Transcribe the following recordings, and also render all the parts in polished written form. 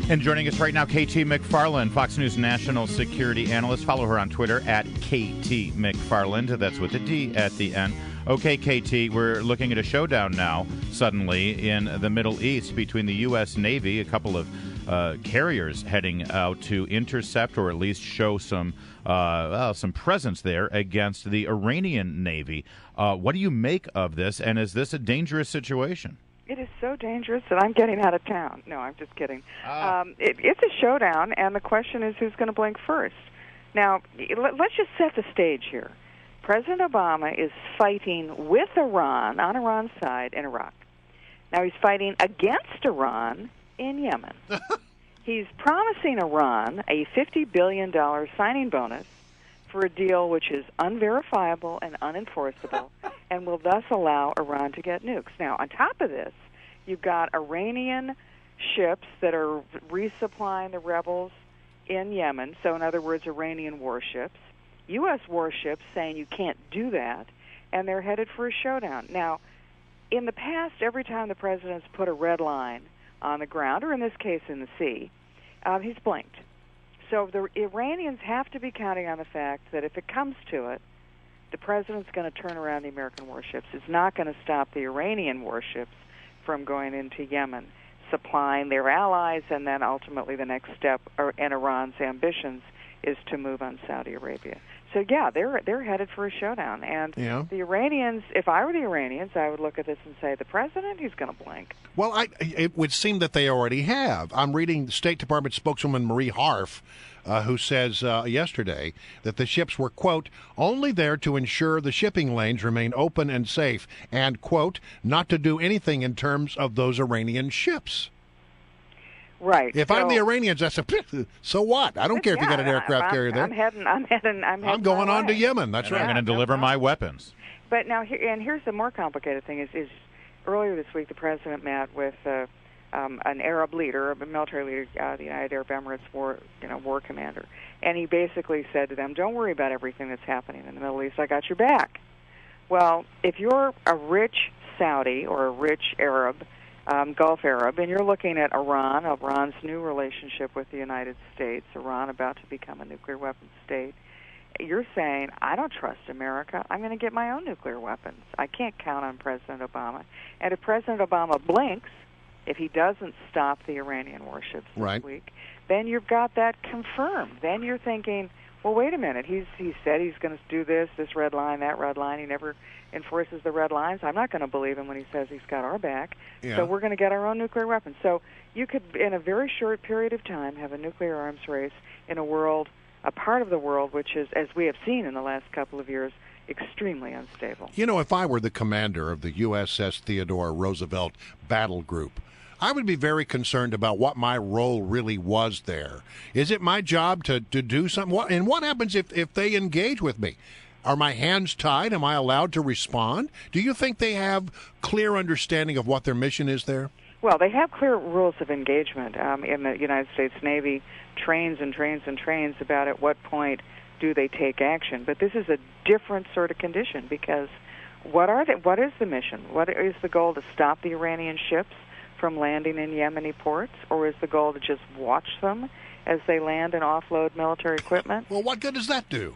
And joining us right now, KT McFarland, Fox News national security analyst. Follow her on Twitter at KT McFarland. That's with a D at the end. Okay, KT, we're looking at a showdown now, suddenly, in the Middle East between the U.S. Navy, a couple of carriers heading out to intercept or at least show some presence there against the Iranian Navy. What do you make of this, and is this a dangerous situation? It is so dangerous that I'm getting out of town. No, I'm just kidding. It's a showdown, and the question is who's going to blink first. Now, let's just set the stage here. President Obama is fighting with Iran, on Iran's side, in Iraq. Now, he's fighting against Iran in Yemen. He's promising Iran a $50 billion signing bonus for a deal which is unverifiable and unenforceable and will thus allow Iran to get nukes. Now, on top of this, you've got Iranian ships that are resupplying the rebels in Yemen, so in other words, Iranian warships, U.S. warships saying you can't do that, and they're headed for a showdown. Now, in the past, every time the president's put a red line on the ground, or in this case in the sea, he's blinked. So the Iranians have to be counting on the fact that if it comes to it, the president's going to turn around the American warships. It's not going to stop the Iranian warships from going into Yemen, supplying their allies, and then ultimately the next step in Iran's ambitions is to move on Saudi Arabia. So, yeah, they're headed for a showdown. And the Iranians, if I were the Iranians, I would look at this and say, the president, he's going to blink. Well, it would seem that they already have. I'm reading State Department spokeswoman Marie Harf, who says yesterday that the ships were, quote, only there to ensure the shipping lanes remain open and safe, and, quote, not to do anything in terms of those Iranian ships. Right. If I'm the Iranians, I say, so what? I don't care if you got an aircraft carrier there. I'm going on to Yemen. That's right. I'm going to deliver my weapons. But now, here's the more complicated thing: is earlier this week the president met with an Arab leader, a military leader, the United Arab Emirates war commander, and he basically said to them, "Don't worry about everything that's happening in the Middle East. I got your back." Well, if you're a rich Saudi or a rich Arab. Gulf Arab, and you're looking at Iran's new relationship with the United States, Iran about to become a nuclear weapons state, you're saying, I don't trust America. I'm going to get my own nuclear weapons. I can't count on President Obama. And if President Obama blinks, if he doesn't stop the Iranian warships this week, then you've got that confirmed. Then you're thinking, well, wait a minute. He said he's going to do this red line, that red line. He never enforces the red lines. I'm not going to believe him when he says he's got our back. Yeah. So we're going to get our own nuclear weapons. So you could, in a very short period of time, have a nuclear arms race in a part of the world which is, as we have seen in the last couple of years, extremely unstable. You know, if I were the commander of the USS Theodore Roosevelt battle group, I would be very concerned about what my role really was there. Is it my job to do something? And what happens if they engage with me? Are my hands tied? Am I allowed to respond? Do you think they have clear understanding of what their mission is there? Well, they have clear rules of engagement. In the United States Navy, trains and trains and trains about at what point do they take action. But this is a different sort of condition because what is the mission? What is the goal, to stop the Iranian ships from landing in Yemeni ports, or is the goal to just watch them as they land and offload military equipment? Well, what good does that do?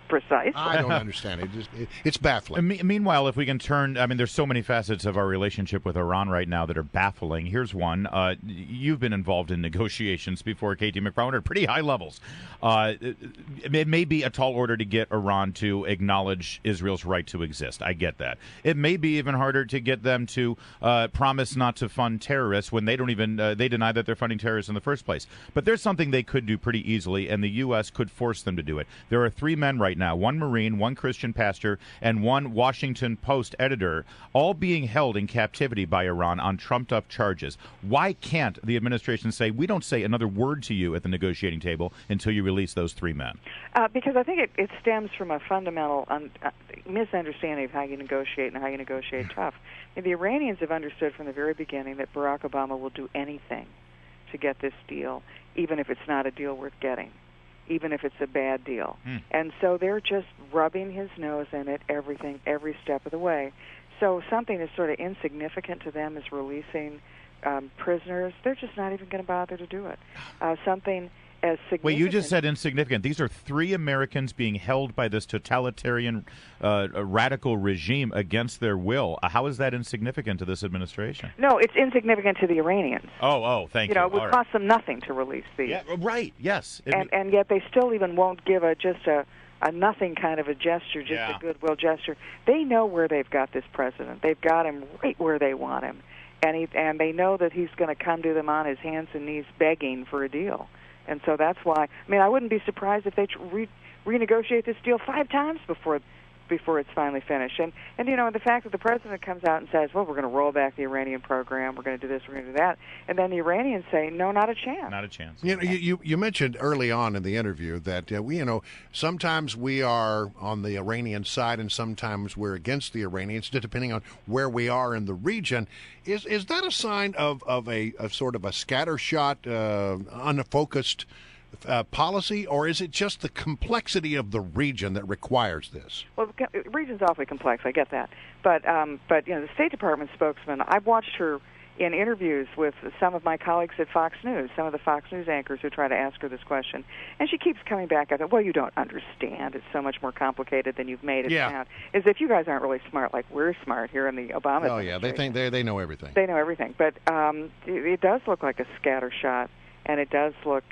Precisely. I don't understand it. It's baffling. Meanwhile, if we can turn, there's so many facets of our relationship with Iran right now that are baffling. Here's one. You've been involved in negotiations before, KT McFarland, at pretty high levels. It may be a tall order to get Iran to acknowledge Israel's right to exist. I get that. It may be even harder to get them to promise not to fund terrorists when they don't even they deny that they're funding terrorists in the first place. But there's something they could do pretty easily, and the U.S. could force them to do it. There are 3 men right now, one Marine, one Christian pastor, and one Washington Post editor, all being held in captivity by Iran on trumped-up charges. Why can't the administration say, we don't say another word to you at the negotiating table until you release those 3 men? Because I think it stems from a fundamental misunderstanding of how you negotiate and how you negotiate tough. And the Iranians have understood from the very beginning that Barack Obama will do anything to get this deal, even if it's not a deal worth getting, even if it's a bad deal. And so they're just rubbing his nose in it, every step of the way. So something that's sort of insignificant to them is releasing prisoners, they're just not even going to bother to do it. Something as significant. Wait, you just said insignificant. These are 3 Americans being held by this totalitarian, radical regime against their will. How is that insignificant to this administration? No, it's insignificant to the Iranians. Oh, thank you. You know, it would cost them nothing to release these. Yeah, right, yes. And yet they still even won't give just a nothing kind of a gesture, just a goodwill gesture. They know where they've got this president. They've got him right where they want him. And they know that he's going to come to them on his hands and knees begging for a deal. And so that's why, I mean, I wouldn't be surprised if they renegotiate this deal 5 times before it's finally finished. And you know, the fact that the president comes out and says, well, we're going to roll back the Iranian program, we're going to do this, we're going to do that, and then the Iranians say, no, not a chance. Not a chance. You know, you mentioned early on in the interview that sometimes we are on the Iranian side and sometimes we're against the Iranians, depending on where we are in the region. Is that a sign of a sort of a scattershot, unfocused policy, or is it just the complexity of the region that requires this? Well, the region's awfully complex. I get that, but you know, the State Department spokesman. I've watched her in interviews with some of my colleagues at Fox News, some of the Fox News anchors who try to ask her this question, and she keeps coming back at it. Well, you don't understand. It's so much more complicated than you've made it sound. As if you guys aren't really smart, like we're smart here in the Obama. Oh yeah, they think they know everything. They know everything, but it does look like a scattershot, and it does look.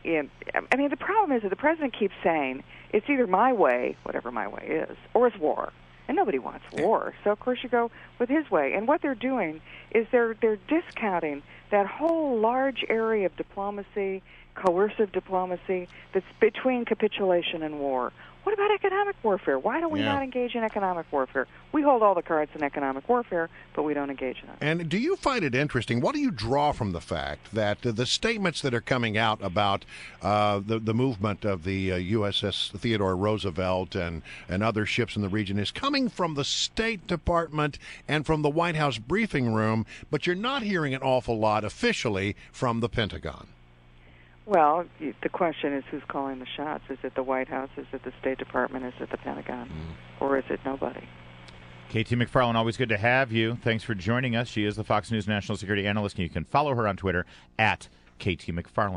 I mean, the problem is that the president keeps saying it's either my way, whatever my way is, or it's war. And nobody wants war. So, of course, you go with his way. And what they're doing is they're discounting that whole large area of diplomacy, coercive diplomacy, that's between capitulation and war. What about economic warfare? Why don't we not engage in economic warfare? We hold all the cards in economic warfare, but we don't engage in it. And do you find it interesting? What do you draw from the fact that the statements that are coming out about the movement of the USS Theodore Roosevelt and other ships in the region is coming from the State Department and from the White House briefing room, but you're not hearing an awful lot officially from the Pentagon? Well, the question is who's calling the shots? Is it the White House? Is it the State Department? Is it the Pentagon? Or is it nobody? KT McFarland, always good to have you. Thanks for joining us. She is the Fox News national security analyst, and you can follow her on Twitter at KT McFarland.